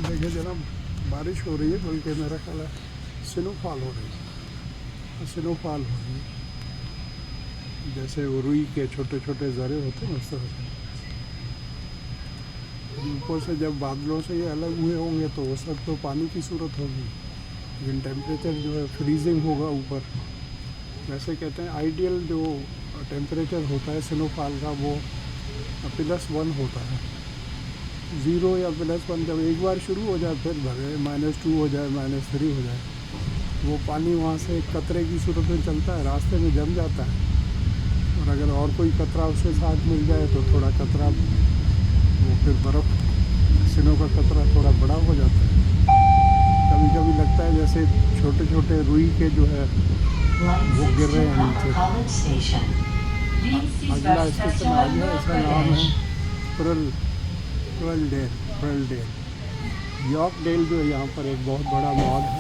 देखिए जनाब, बारिश हो रही है, बल्कि मेरा ख्याल है स्नोफॉल हो रही है। स्नोफॉल हो रही है, जैसे वो रुई के छोटे छोटे ज़रे होते हैं उस तरह से। ऊपर से जब बादलों से ये अलग हुए होंगे तो उस वक्त तो पानी की सूरत होगी, लेकिन टेम्परेचर जो है फ्रीजिंग होगा ऊपर। वैसे कहते हैं आइडियल जो टेम्परेचर होता है स्नोफॉल का वो +1 होता है। 0 या +1 जब एक बार शुरू हो जाए फिर भले -2 हो जाए, -3 हो जाए, वो पानी वहाँ से कतरे की सूरत में चलता है, रास्ते में जम जाता है। और अगर और कोई कतरा उसके साथ मिल जाए तो थोड़ा कतरा वो फिर बर्फ़ स्नो का कतरा थोड़ा बड़ा हो जाता है। कभी कभी लगता है जैसे छोटे छोटे रुई के जो है वो गिर रहे हैं नीचे। अगला स्टेशन आ गया, इसका नाम है प्रेलडेल। यॉर्कडेल जो है यहाँ पर एक बहुत बड़ा मॉल है।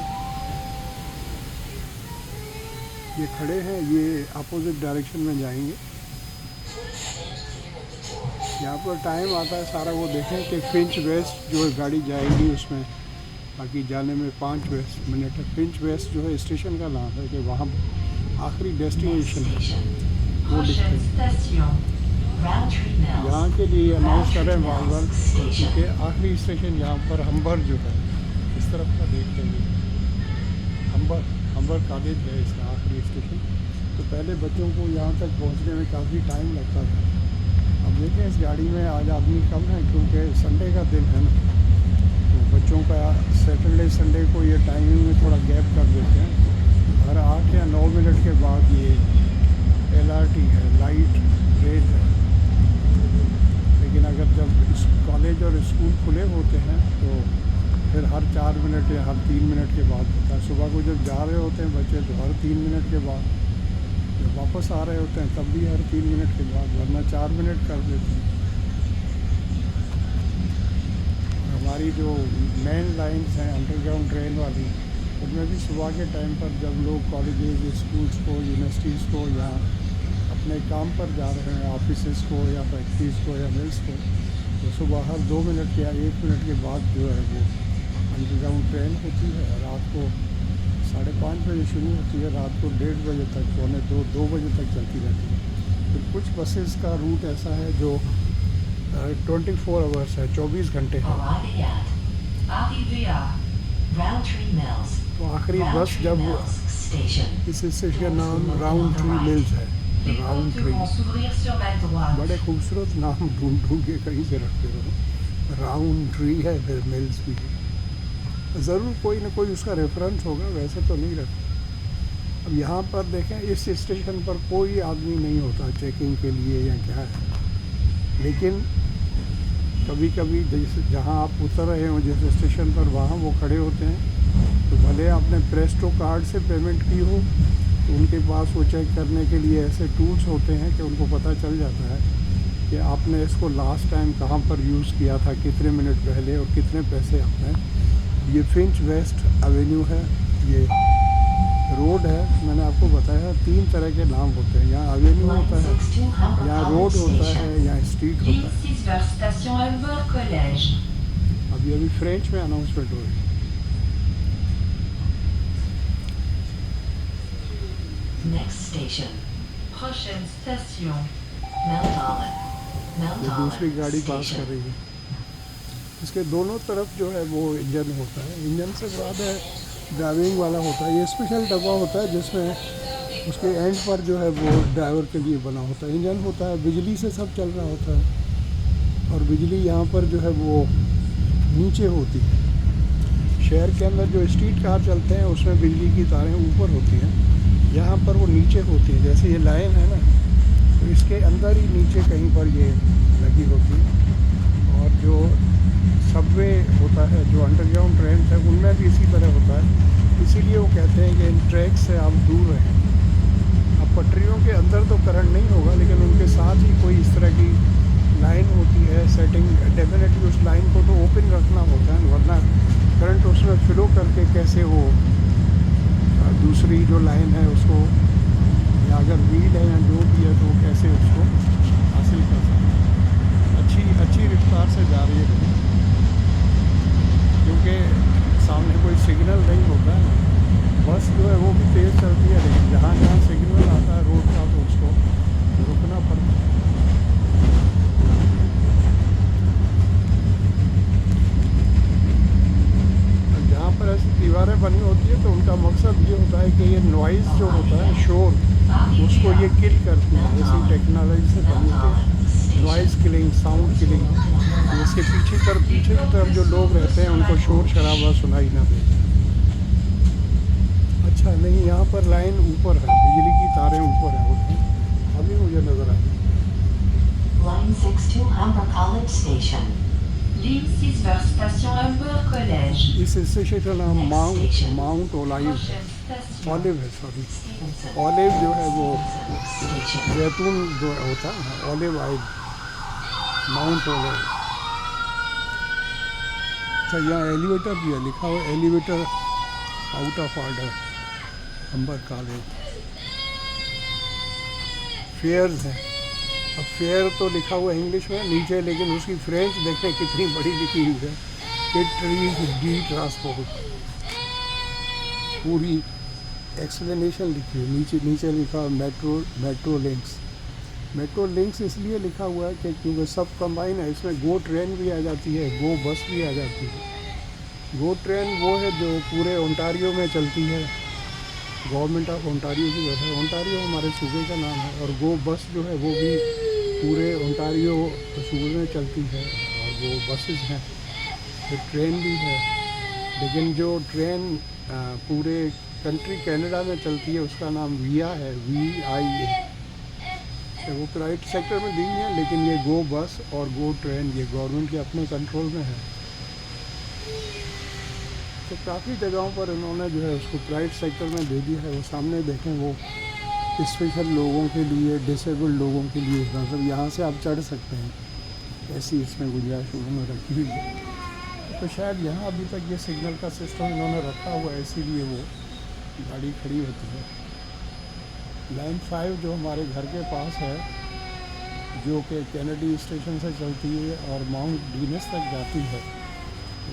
ये खड़े हैं, ये अपोजिट डायरेक्शन में जाएंगे। यहाँ पर टाइम आता है सारा वो देखें कि फिंच वेस्ट जो है गाड़ी जाएगी उसमें, बाकी जाने में 5 मिनट है। फिंच वेस्ट जो है स्टेशन का नाम है कि वहाँ आखिरी डेस्टिनेशन है वो दिखते हैं। यहाँ के लिए अनाउंस कर रहे हैं बार बार, क्योंकि आखिरी स्टेशन यहाँ पर हम्बर जो है इस तरफ का देख लेंगे। हम्बर कॉलेज है इसका आखिरी स्टेशन। तो पहले बच्चों को यहाँ तक पहुँचने में काफ़ी टाइम लगता था। अब देखें इस गाड़ी में आज आदमी कम है क्योंकि संडे का दिन है ना, तो बच्चों का सैटरडे संडे को ये टाइमिंग में थोड़ा गैप कर देते हैं। हर 8 या 9 मिनट के बाद ये LRT है, लाइट रेल है। लेकिन अगर जब कॉलेज और स्कूल खुले होते हैं तो फिर हर 4 मिनट या हर 3 मिनट के बाद होता है। सुबह को जब जा रहे होते हैं बच्चे तो हर 3 मिनट के बाद, जब वापस आ रहे होते हैं तब भी हर 3 मिनट के बाद, वरना 4 मिनट कर देते हैं। हमारी जो मेन लाइन्स हैं अंडरग्राउंड ट्रेन वाली, उनमें भी सुबह के टाइम पर जब लोग कॉलेजेस, स्कूल्स को, यूनिवर्सिटीज़ को या अपने काम पर जा रहे हैं, ऑफिसेस को या फैक्ट्रीज़ को या मिल्स को, तो सुबह हर 2 मिनट या 1 मिनट के बाद जो है वो अंडरग्राउंड ट्रेन होती है। रात को 5:30 बजे शुरू होती है, रात को 1:30 बजे तक, 2 बजे तक चलती रहती है। फिर कुछ बसेस का रूट ऐसा है जो 24 आवर्स है, 24 घंटे है। तो आखिरी बस जब इस स्टेशन का नाम राउंडट्री मिल्स है। राउंडट्री बड़े खूबसूरत नाम ढूंढ के कहीं से रखते हो। राउंडट्री है, फिर मिल्स भी है। ज़रूर कोई ना कोई उसका रेफरेंस होगा, वैसे तो नहीं रखते। अब यहाँ पर देखें इस स्टेशन पर कोई आदमी नहीं होता चेकिंग के लिए या क्या है, लेकिन कभी कभी जहाँ आप उतर रहे हो जिस स्टेशन पर, वहाँ वो खड़े होते हैं। तो भले आपने प्रेस्टो कार्ड से पेमेंट की हो तो उनके पास वो चेक करने के लिए ऐसे टूल्स होते हैं कि उनको पता चल जाता है कि आपने इसको लास्ट टाइम कहाँ पर यूज़ किया था, कितने मिनट पहले और कितने पैसे आपने। ये फिंच वेस्ट एवेन्यू है, ये रोड है। मैंने आपको बताया 3 तरह के नाम होते हैं, यहाँ एवेन्यू होता है, यहाँ रोड होता है, यहाँ स्ट्रीट होता है। अभी फ्रेंच में अनाउंसमेंट हो रही है। Next station. Prochaine station. Meldalen. ये दूसरी गाड़ी पास कर रही है। इसके दोनों तरफ जो है वो इंजन होता है। इंजन से बाद है ड्राइविंग वाला होता है। ये स्पेशल डब्बा होता है जिसमें उसके एंड पर जो है वो ड्राइवर के लिए बना होता है। इंजन होता है, बिजली से सब चल रहा होता है, और बिजली यहाँ पर जो है वो नीचे होती है। शहर के अंदर जो स्ट्रीट कार चलते हैं उसमें बिजली की तारें ऊपर होती हैं, यहाँ पर वो नीचे होती है। जैसे ये लाइन है ना, तो इसके अंदर ही नीचे कहीं पर ये लगी होती है। और जो सबवे होता है, जो अंडरग्राउंड ट्रेन है, उनमें भी इसी तरह होता है। इसीलिए वो कहते हैं कि इन ट्रैक से आप दूर रहें। अब पटरियों के अंदर तो करंट नहीं होगा, लेकिन उनके साथ ही कोई इस तरह की लाइन होती है सेटिंग। डेफिनेटली उस लाइन को तो ओपन रखना होता है, वरना करंट उसमें फ्लो करके कैसे वो दूसरी जो लाइन है उसको, या अगर व्हील है या जो भी है तो कैसे उसको हासिल कर सकते हैं। अच्छी रफ्तार से जा रही है, क्योंकि सिग्नल नहीं होता है, बस जो है वो भी तेज़ चलती है, लेकिन जहाँ जहाँ सिग्नल आता है रोड का तो उसको रुकना पड़ता है। और जहाँ पर ऐसी दीवारें बनी होती है तो उनका मकसद ये होता है कि ये नॉइज़ जो होता है, शोर, उसको ये किल करती है। ऐसी टेक्नोलॉजी से बनी होती है, नॉइज़ किलिंग, साउंड किलिंग। इसके पीछे की तरफ जो लोग रहते हैं उनको शोर शराबा सुनाई ना दे। अच्छा नहीं, यहाँ पर लाइन ऊपर है, बिजली की तारें ऊपर है, अभी मुझे नज़र आई। Line 6 to Humber College Station. Ligne 6 vers station Humber College. इस स्टेशन का नाम Next mount station. ओलाइव Prochaine station. Olive है, सॉरी। Stevenson. ऑलिव जो है वो Station. जैतून जो होता है, ऑलिव ऑयल, माउंट ओलिव। अच्छा, यहाँ एलिवेटर भी है, लिखा हुआ elevator out of order, Humber college. Fares है, अब फेयर तो लिखा हुआ इंग्लिश में नीचे, लेकिन उसकी फ्रेंच देखें कितनी बड़ी लिखी हुई है, इट ट्रीज डी ट्रांसपोर्ट, पूरी एक्सप्लेनेशन लिखी है। नीचे लिखा हुआ मेट्रो लिंक्स। मेट्रो लिंक्स इसलिए लिखा हुआ है कि क्योंकि सब कंबाइन है, इसमें गो ट्रेन भी आ जाती है, गो बस भी आ जाती है। गो ट्रेन वो है जो पूरे ओंटारियो में चलती है, गवर्नमेंट ऑफ ओंटारियो की बस है, ओंटारियो हमारे सूबे का नाम है। और गो बस जो है वो भी पूरे ओंटारियो सूबे में चलती है, और वो बसेस हैं। फिर ट्रेन भी है, लेकिन जो ट्रेन पूरे कंट्री कनाडा में चलती है उसका नाम विया है, VIA। वो प्राइवेट सेक्टर में दी है, लेकिन ये गो बस और गो ट्रेन ये गवर्नमेंट के अपने कंट्रोल में है। तो काफ़ी जगहों पर इन्होंने जो है उसको प्राइवेट सेक्टर में दे दिया है। वो सामने देखें, वो स्पेशल लोगों के लिए, डिसेबल्ड लोगों के लिए, मतलब यहाँ से आप चढ़ सकते हैं, ऐसी इसमें गुंजाइश उन्होंने रखी हुई है। तो शायद यहाँ अभी तक ये सिग्नल का सिस्टम इन्होंने रखा हुआ है, इसीलिए वो गाड़ी खड़ी होती है। लाइन 5 जो हमारे घर के पास है, जो कि कैनेडी स्टेशन से चलती है और माउंट डीनस तक जाती है,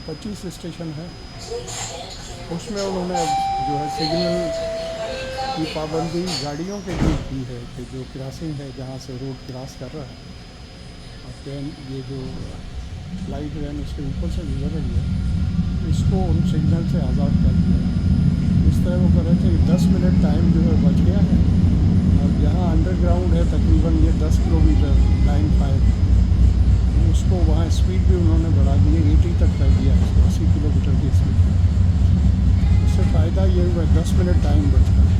25 स्टेशन है। उसमें उन्होंने अब जो है सिग्नल की पाबंदी गाड़ियों के लिए की है कि जो क्रॉसिंग है, जहाँ से रोड क्रॉस कर रहा है, और ट्रेन ये जो फ्लाइट ट्रेन उसके ऊपर से गुजर रही है, इसको उन सिग्नल से आज़ाद कर दिया है। इस तरह वो कर रहे थे कि 10 मिनट टाइम जो है बच गया है। और जहाँ अंडरग्राउंड है तकरीबन ये 10 किलोमीटर लाइन 5, उसको वहाँ स्पीड भी उन्होंने बढ़ा दी है, 80 तक कर दिया है, 80 किलोमीटर की स्पीड। उससे फ़ायदा ये हुआ 10 मिनट टाइम बचता है।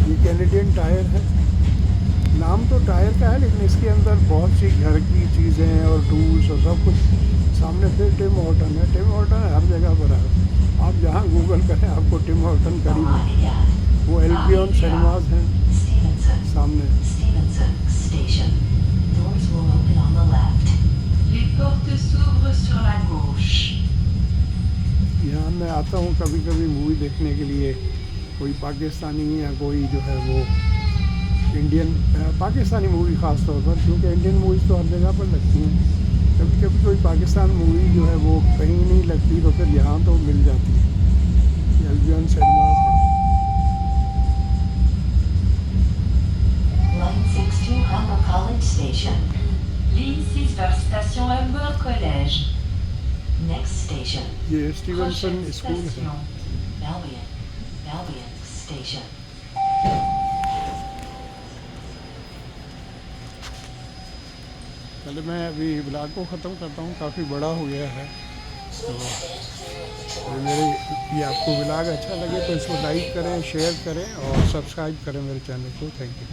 ये कैनेडियन टायर है, नाम तो टायर का है, लेकिन इसके अंदर बहुत सी घर की चीज़ें और टूल्स और सब कुछ। सामने फिर टिम हॉर्टन है, टिम हॉर्टन हर जगह पर है, आप जहाँ गूगल करें आपको टिम हॉर्टन करीब है। वो एल्बियन सिनेमाज हैं सामने। Stevenson Station. Doors will open on the left. Les portes s'ouvrent sur la gauche. यहाँ मैं आता हूँ कभी कभी मूवी देखने के लिए, कोई पाकिस्तानी या कोई जो है वो इंडियन, पाकिस्तानी मूवी ख़ास तौर पर, क्योंकि इंडियन मूवीज़ तो हर जगह पर लगती हैं। कभी कभी कोई पाकिस्तान मूवी जो है वो कहीं नहीं लगती, तो फिर यहाँ तो मिल जाती है। एल्बियन सिनेमाज है। Line 6 to Humber College Station. Ligne 6 vers station Humber College. Next station. ये स्टीवनसन Prochaine स्कूल है। station. Albion Station. पहले मैं अभी ब्लॉग को ख़त्म करता हूँ, काफ़ी बड़ा हो गया है। तो मेरे ये आपको ब्लॉग अच्छा लगे तो इसको लाइक करें, शेयर करें और सब्सक्राइब करें मेरे चैनल को। Thank you.